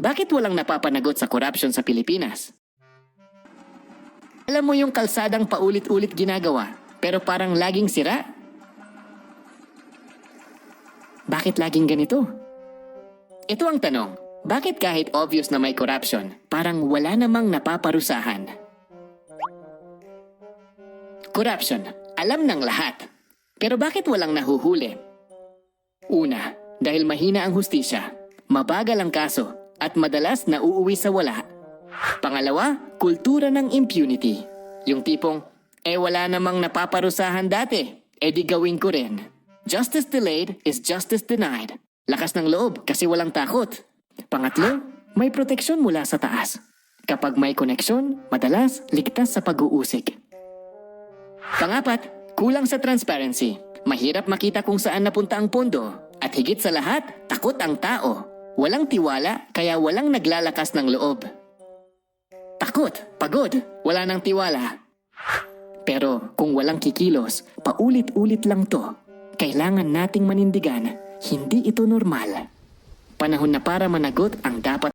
Bakit walang napapanagot sa korupsyon sa Pilipinas? Alam mo yung kalsadang paulit-ulit ginagawa, pero parang laging sira? Bakit laging ganito? Ito ang tanong, bakit kahit obvious na may corruption, parang wala namang napaparusahan? Corruption, alam ng lahat. Pero bakit walang nahuhuli? Una, dahil mahina ang hustisya, mabagal ang kaso, at madalas nauuwi sa wala. Pangalawa, kultura ng impunity. Yung tipong, wala namang napaparusahan dati, di gawin ko rin. Justice delayed is justice denied. Lakas ng loob kasi walang takot. Pangatlo, may proteksyon mula sa taas. Kapag may koneksyon, madalas ligtas sa pag-uusik. Pangapat, kulang sa transparency. Mahirap makita kung saan napunta ang pondo. At higit sa lahat, takot ang tao. Walang tiwala kaya walang naglalakas ng loob. Takot, pagod, wala nang tiwala. Pero kung walang kikilos, paulit-ulit lang to. Kailangan nating manindigan, hindi ito normal. Panahon na para managot ang dapat